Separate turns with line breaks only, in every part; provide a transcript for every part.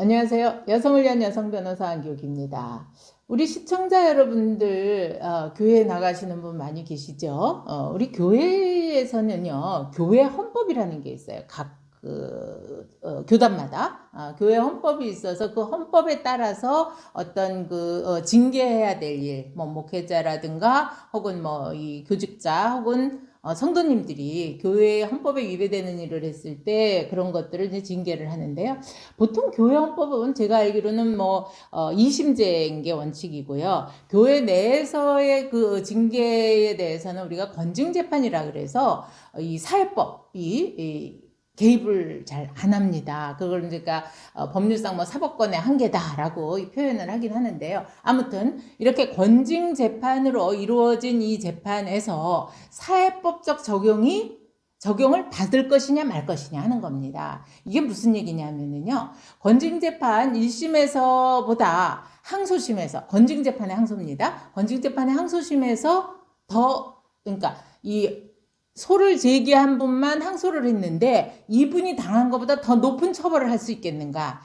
안녕하세요. 여성을 위한 여성 변호사 안교기입니다. 우리 시청자 여러분들 교회에 나가시는 분 많이 계시죠? 우리 교회에서는요, 교회 헌법이라는 게 있어요. 각 교단마다 교회 헌법이 있어서 그 헌법에 따라서 어떤 징계해야 될 일, 뭐 목회자라든가 혹은 뭐 이 교직자 혹은 성도님들이 교회 헌법에 위배되는 일을 했을 때 그런 것들을 이제 징계를 하는데요. 보통 교회 헌법은 제가 알기로는 뭐 2심제인 게 원칙이고요. 교회 내에서의 그 징계에 대해서는 우리가 건증재판이라 그래서 이 사회법이 개입을 잘 안 합니다. 그걸 그러니까 법률상 뭐 사법권의 한계다라고 표현을 하긴 하는데요. 아무튼 이렇게 건증 재판으로 이루어진 이 재판에서 사회법적 적용을 받을 것이냐 말 것이냐 하는 겁니다. 이게 무슨 얘기냐면요. 건증재판 1심에서보다 항소심에서, 건증재판의 항소입니다. 건증재판의 항소심에서 그러니까 이 소를 제기한 분만 항소를 했는데 이분이 당한 것보다 더 높은 처벌을 할 수 있겠는가?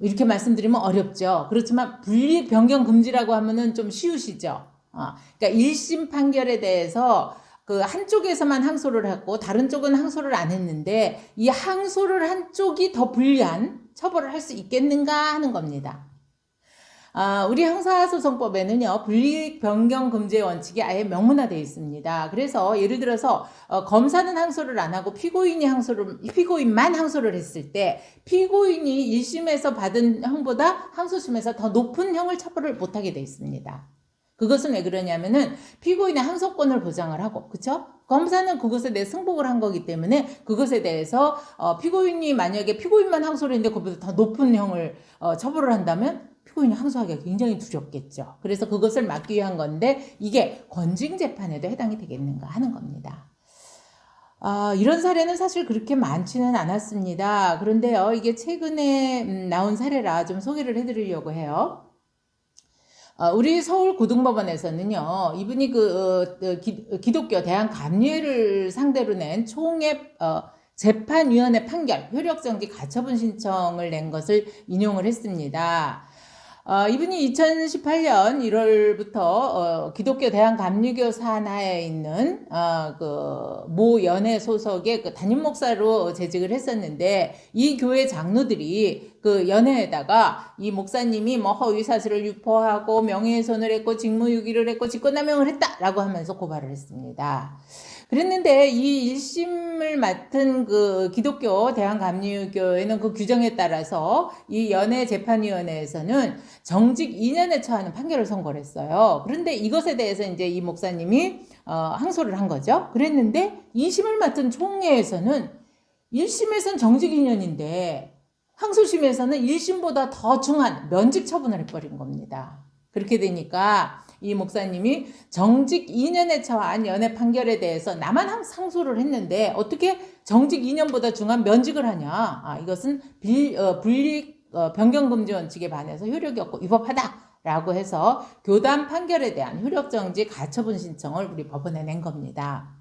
이렇게 말씀드리면 어렵죠. 그렇지만 불이익 변경 금지라고 하면은 좀 쉬우시죠. 그러니까 1심 판결에 대해서 그 한쪽에서만 항소를 했고 다른 쪽은 항소를 안 했는데 이 항소를 한 쪽이 더 불리한 처벌을 할 수 있겠는가 하는 겁니다. 우리 형사소송법에는요, 불이익 변경 금지의 원칙이 아예 명문화되어 있습니다. 그래서 예를 들어서 검사는 항소를 안 하고 피고인만 항소를 했을 때 피고인이 1심에서 받은 형보다 항소심에서 더 높은 형을 처벌을 못하게 되어 있습니다. 그것은 왜 그러냐면은 피고인의 항소권을 보장을 하고, 그쵸? 검사는 그것에 대해 승복을 한 거기 때문에 그것에 대해서 피고인이 만약에 피고인만 항소를 했는데 그것보다 더 높은 형을 처벌을 한다면 피고인이 항소하기가 굉장히 두렵겠죠. 그래서 그것을 막기 위한 건데 이게 건증재판에도 해당이 되겠는가 하는 겁니다. 이런 사례는 사실 그렇게 많지는 않았습니다. 그런데요, 이게 최근에 나온 사례라 좀 소개를 해드리려고 해요. 우리 서울고등법원에서는요, 이분이 기독교 대한감리회를 상대로 낸 총액 재판위원회 판결, 효력정지 가처분 신청을 낸 것을 인용을 했습니다. 이분이 2018년 1월부터 기독교 대한감리교 산하에 있는 모 연회 소속의 그 담임 목사로 재직을 했었는데 이 교회 장로들이 그 연회에다가 이 목사님이 뭐 허위 사실을 유포하고 명예훼손을 했고 직무유기를 했고 직권남용을 했다라고 하면서 고발을 했습니다. 그랬는데 이 1심을 맡은 그 기독교 대한감리교회는 그 규정에 따라서 이 연회재판위원회에서는 정직 2년에 처하는 판결을 선고를 했어요. 그런데 이것에 대해서 이제 이 목사님이 항소를 한 거죠. 그랬는데 2심을 맡은 총회에서는 1심에서는 정직 2년인데 항소심에서는 1심보다 더 중한 면직 처분을 해버린 겁니다. 그렇게 되니까 이 목사님이 정직 2년에 처한 연회 판결에 대해서 나만 상소를 했는데 어떻게 정직 2년보다 중한 면직을 하냐. 이것은 불이익 변경금지 원칙에 반해서 효력이 없고 위법하다라고 해서 교단 판결에 대한 효력정지 가처분 신청을 우리 법원에 낸 겁니다.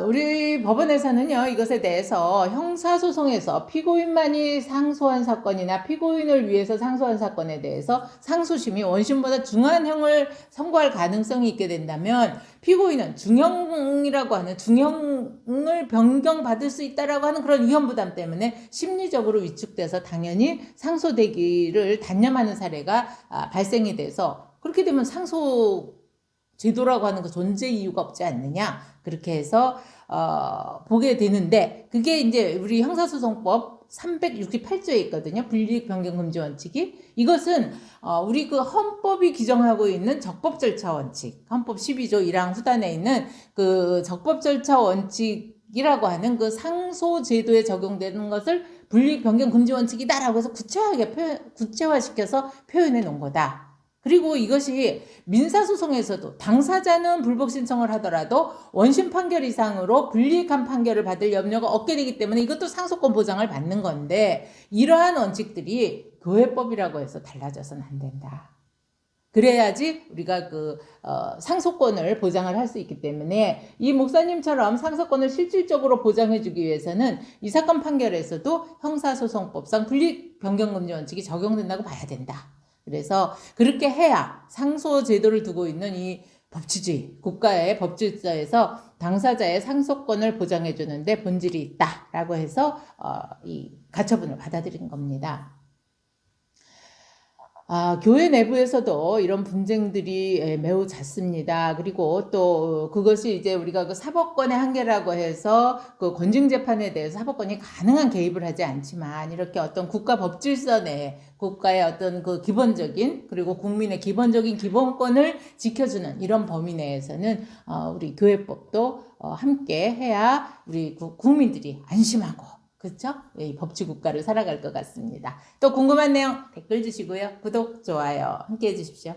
우리 법원에서는요, 이것에 대해서 형사소송에서 피고인만이 상소한 사건이나 피고인을 위해서 상소한 사건에 대해서 상소심이 원심보다 중한 형을 선고할 가능성이 있게 된다면 피고인은 중형이라고 하는 중형을 변경받을 수 있다라고 하는 그런 위험 부담 때문에 심리적으로 위축돼서 당연히 상소되기를 단념하는 사례가 발생이 돼서 그렇게 되면 상소 제도라고 하는 거 존재 이유가 없지 않느냐 그렇게 해서 보게 되는데 그게 이제 우리 형사소송법 368조에 있거든요. 불이익 변경 금지 원칙이 이것은 우리 그 헌법이 규정하고 있는 적법 절차 원칙 헌법 12조 1항 후단에 있는 그 적법 절차 원칙이라고 하는 그 상소 제도에 적용되는 것을 불이익 변경 금지 원칙이다라고 해서 구체화시켜서 표현해 놓은 거다. 그리고 이것이 민사소송에서도 당사자는 불복 신청을 하더라도 원심 판결 이상으로 불이익한 판결을 받을 염려가 없게 되기 때문에 이것도 상소권 보장을 받는 건데 이러한 원칙들이 교회법이라고 해서 달라져서는 안 된다. 그래야지 우리가 상속권을 보장을 할 수 있기 때문에 이 목사님처럼 상속권을 실질적으로 보장해주기 위해서는 이 사건 판결에서도 형사소송법상 분리변경금지 원칙이 적용된다고 봐야 된다. 그래서 그렇게 해야 상소 제도를 두고 있는 이 법치주의, 국가의 법질서에서 당사자의 상속권을 보장해주는데 본질이 있다라고 해서 이 가처분을 받아들인 겁니다. 교회 내부에서도 이런 분쟁들이 매우 잦습니다. 그리고 또 그것이 이제 우리가 그 사법권의 한계라고 해서 그 권증 재판에 대해서 사법권이 가능한 개입을 하지 않지만 이렇게 어떤 국가 법질서 내에 국가의 어떤 그 기본적인 그리고 국민의 기본적인 기본권을 지켜주는 이런 범위 내에서는 우리 교회법도 함께 해야 우리 국민들이 안심하고 그렇죠? 이 법치국가를 살아갈 것 같습니다. 또 궁금한 내용 댓글 주시고요. 구독, 좋아요 함께 해주십시오.